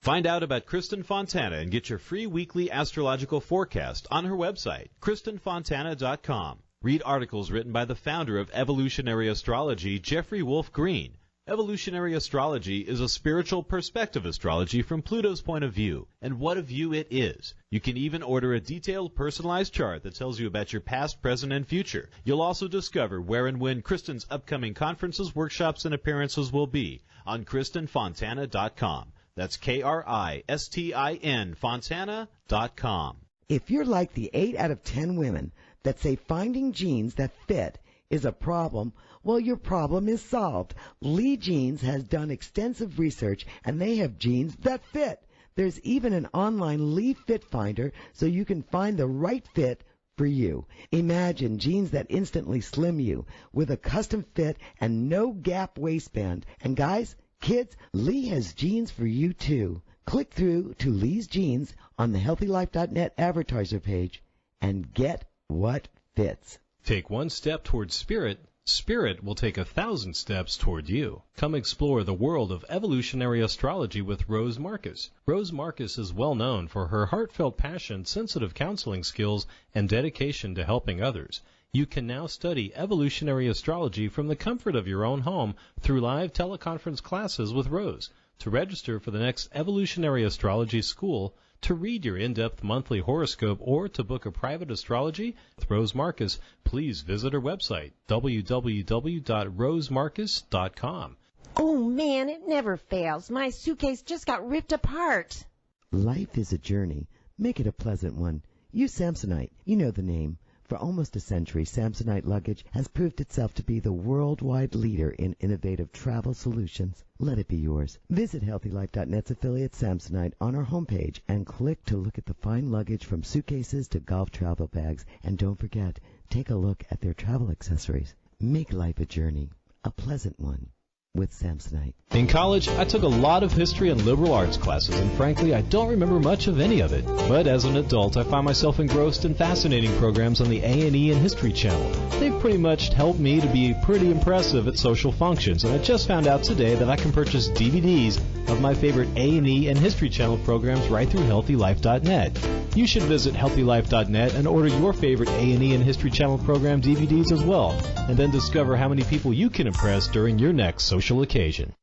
Find out about Kristin Fontana and get your free weekly astrological forecast on her website, KristinFontana.com. Read articles written by the founder of evolutionary astrology, Jeffrey Wolf Green. Evolutionary astrology is a spiritual perspective astrology from Pluto's point of view, and what a view it is. You can even order a detailed, personalized chart that tells you about your past, present, and future. You'll also discover where and when Kristin's upcoming conferences, workshops, and appearances will be on KristinFontana.com. That's Kristin, Fontana.com. If you're like the 8 out of 10 women that say finding jeans that fit is a problem, well, your problem is solved. Lee Jeans has done extensive research, and they have jeans that fit. There's even an online Lee Fit Finder so you can find the right fit for you. Imagine jeans that instantly slim you with a custom fit and no gap waistband. And guys, kids, Lee has jeans for you too. Click through to Lee's Jeans on the HealthyLife.net advertiser page and get what fits. Take one step towards spirit. Spirit will take 1,000 steps toward you. Come explore the world of evolutionary astrology with Rose Marcus. Rose Marcus is well known for her heartfelt passion, sensitive counseling skills, and dedication to helping others. You can now study evolutionary astrology from the comfort of your own home through live teleconference classes with Rose. To register for the next Evolutionary Astrology School, to read your in-depth monthly horoscope, or to book a private astrology with Rose Marcus, please visit her website, www.rosemarcus.com. Oh, man, it never fails. My suitcase just got ripped apart. Life is a journey. Make it a pleasant one. Use Samsonite. You know the name. For almost a century, Samsonite luggage has proved itself to be the worldwide leader in innovative travel solutions. Let it be yours. Visit HealthyLife.net's affiliate Samsonite on our homepage and click to look at the fine luggage from suitcases to golf travel bags. And don't forget, take a look at their travel accessories. Make life a journey, a pleasant one, with Samsonite. In college, I took a lot of history and liberal arts classes, and frankly, I don't remember much of any of it. But as an adult, I find myself engrossed in fascinating programs on the A&E and History Channel. They've pretty much helped me to be pretty impressive at social functions, and I just found out today that I can purchase DVDs of my favorite A&E and History Channel programs right through HealthyLife.net. You should visit HealthyLife.net and order your favorite A&E and History Channel program DVDs as well, and then discover how many people you can impress during your next social occasion.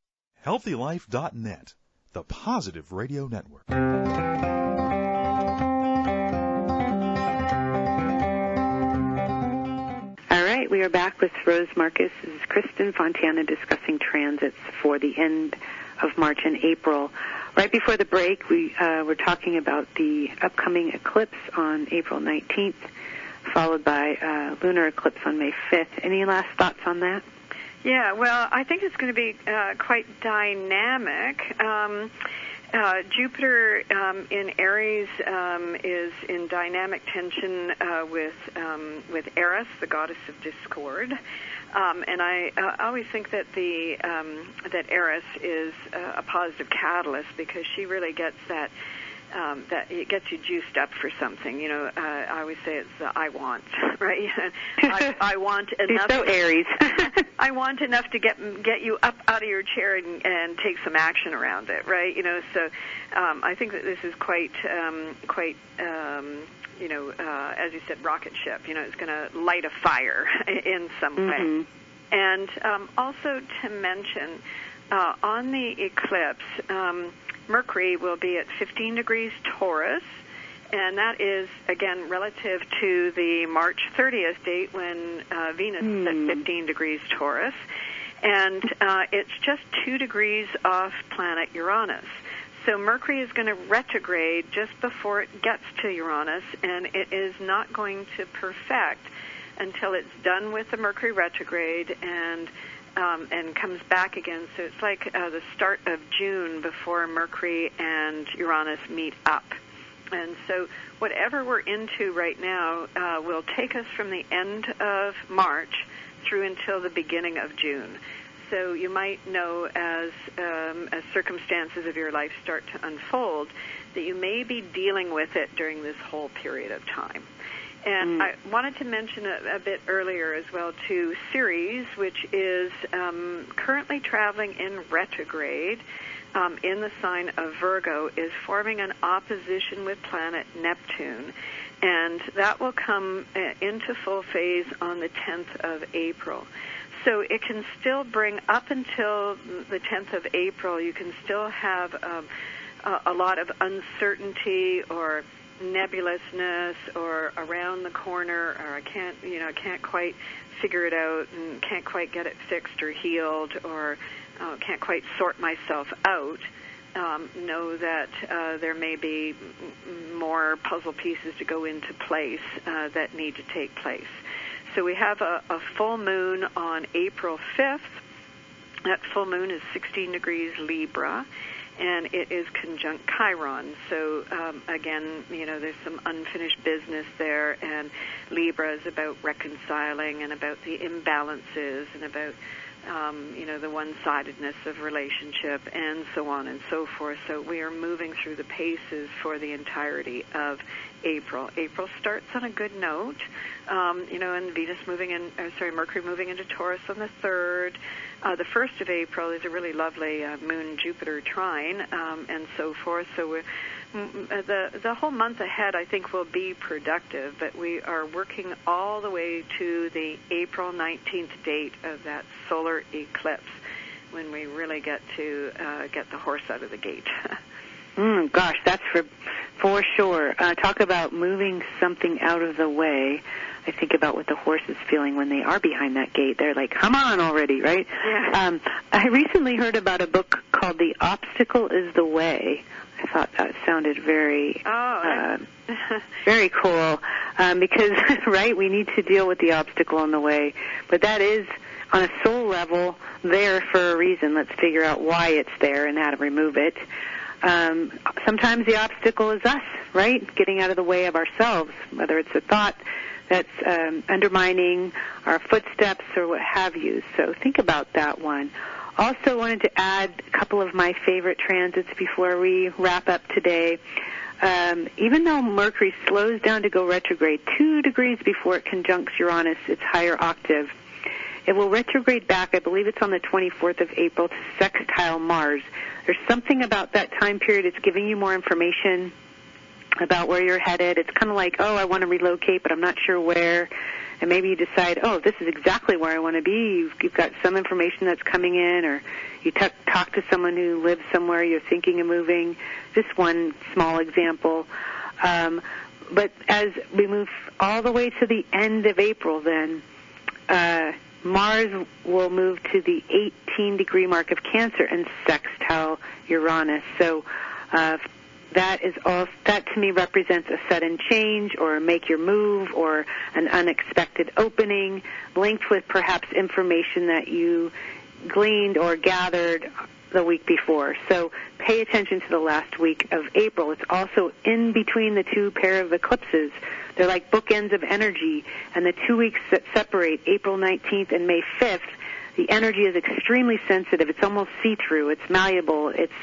HealthyLife.net, the positive radio network. All right, we are back with Rose Marcus. This is Kristin Fontana discussing transits for the end of March and April. Right before the break, we were talking about the upcoming eclipse on April 19th, followed by lunar eclipse on May 5th. Any last thoughts on that? Yeah, well, I think it's going to be quite dynamic. Jupiter in Aries is in dynamic tension with Eris, the goddess of discord, and I always think that that Eris is a positive catalyst because she really gets that it gets you juiced up for something. You know, I always say it's I want, right? I want enough. She's so Aries. I want enough to get you up out of your chair and take some action around it, right? You know, so I think that this is quite you know, as you said, rocket ship. You know, it's going to light a fire in some way. And also to mention on the eclipse. Mercury will be at 15 degrees Taurus, and that is, again, relative to the March 30th date when Venus is at 15 degrees Taurus, and it's just 2 degrees off planet Uranus. So Mercury is going to retrograde just before it gets to Uranus, and it is not going to perfect until it's done with the Mercury retrograde and comes back again. So it's like the start of June before Mercury and Uranus meet up. And so whatever we're into right now will take us from the end of March through until the beginning of June. So you might know as circumstances of your life start to unfold that you may be dealing with it during this whole period of time. And I wanted to mention a bit earlier as well, too, Ceres, which is currently traveling in retrograde in the sign of Virgo, is forming an opposition with planet Neptune. And that will come into full phase on the 10th of April. So it can still bring, up until the 10th of April, you can still have a lot of uncertainty or nebulousness or around the corner, or I can't quite figure it out and can't quite get it fixed or healed, or can't quite sort myself out. Know that there may be more puzzle pieces to go into place that need to take place. So we have a full moon on April 5th. That full moon is 16 degrees Libra, and it is conjunct Chiron. So, again, there's some unfinished business there, and Libra is about reconciling and about the imbalances and about, the one-sidedness of relationship and so on and so forth. So we are moving through the paces for the entirety of April. April starts on a good note, and Mercury moving into Taurus on the 3rd. The 1st of April is a really lovely Moon-Jupiter trine, and so forth. So the whole month ahead, I think, will be productive, but we are working all the way to the April 19th date of that solar eclipse, when we really get to get the horse out of the gate. Gosh, that's for sure. Talk about moving something out of the way. I think about what the horse is feeling when they are behind that gate. They're like, come on already, right? Yeah. I recently heard about a book called The Obstacle is the Way. I thought that sounded very very cool, because, right, we need to deal with the obstacle in the way. But that is, on a soul level, there for a reason. Let's figure out why it's there and how to remove it. Sometimes the obstacle is us, right? Getting out of the way of ourselves, whether it's a thought that's undermining our footsteps or what have you. So think about that one. Also wanted to add a couple of my favorite transits before we wrap up today. Even though Mercury slows down to go retrograde 2 degrees before it conjuncts Uranus, its higher octave, it will retrograde back, I believe it's on the 24th of April, to sextile Mars. There's something about that time period. It's giving you more information about where you're headed. It's kind of like, I want to relocate, but I'm not sure where. And maybe you decide, this is exactly where I want to be. You've got some information that's coming in, or you talk to someone who lives somewhere you're thinking of moving. Just one small example. But as we move all the way to the end of April, then Mars will move to the 18-degree mark of Cancer and sextile Uranus. So that to me represents a sudden change, or make your move, or an unexpected opening, linked with perhaps information that you gleaned or gathered the week before. So pay attention to the last week of April. It's also in between the two pair of eclipses. They're like bookends of energy, and the 2 weeks that separate April 19th and May 5th, the energy is extremely sensitive. It's almost see-through. It's malleable. It's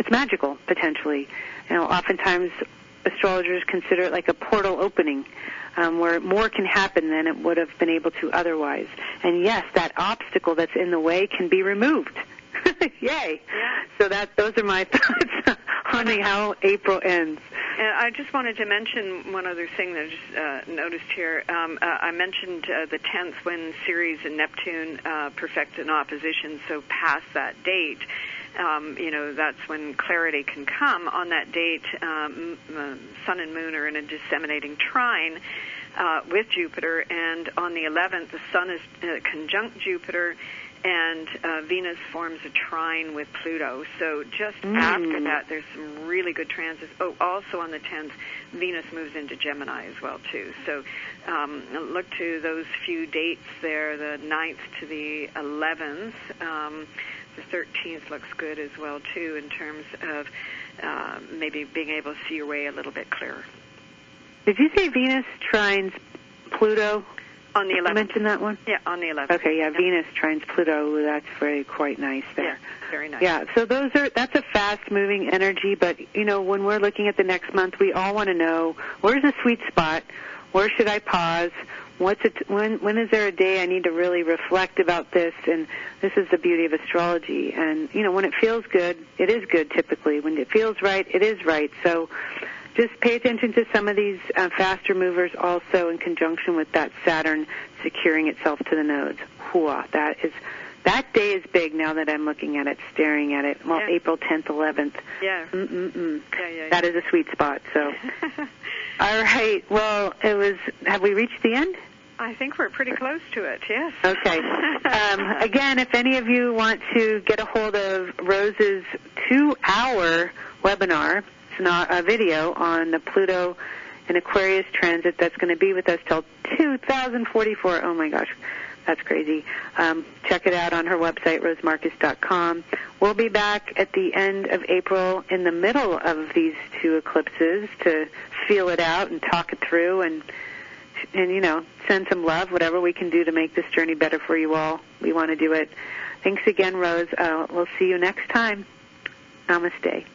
magical, potentially. Oftentimes astrologers consider it like a portal opening, where more can happen than it would have been able to otherwise. And yes, that obstacle that's in the way can be removed. Yay! Yeah. So those are my thoughts on how April ends. And I just wanted to mention one other thing that I just noticed here. I mentioned the 10th, when Ceres and Neptune perfect an opposition, so past that date, that's when clarity can come. On that date, Sun and Moon are in a disseminating trine with Jupiter, and on the 11th, the Sun is conjunct Jupiter, and Venus forms a trine with Pluto. So just after that, there's some really good transits. Also on the 10th, Venus moves into Gemini as well, too. So look to those few dates there, the 9th to the 11th, The 13th looks good as well, too, in terms of maybe being able to see your way a little bit clearer. Did you say Venus trines Pluto? On the 11th. Did you mention that one? Yeah, on the 11th. Okay, yeah, Venus trines Pluto. That's quite nice there. Yeah, very nice. Yeah, so that's a fast-moving energy, but, when we're looking at the next month, we all want to know, where's the sweet spot? Where should I pause? When is there a day I need to really reflect about this? And this is the beauty of astrology. And, when it feels good, it is good typically. When it feels right, it is right. So just pay attention to some of these faster movers also in conjunction with that Saturn securing itself to the nodes. Hooah, that day is big now that I'm looking at it, staring at it. Well, yeah. April 10th, 11th. Yeah. Yeah. That is a sweet spot, so. All right. Well, have we reached the end? I think we're pretty close to it, yes. Okay. Again, if any of you want to get a hold of Rose's 2-hour webinar, it's not a video on the Pluto and Aquarius transit that's going to be with us till 2044. Oh, my gosh. That's crazy. Check it out on her website, rosemarcus.com. We'll be back at the end of April in the middle of these two eclipses to feel it out and talk it through and send some love, whatever we can do to make this journey better for you all. We want to do it. Thanks again, Rose. We'll see you next time. Namaste.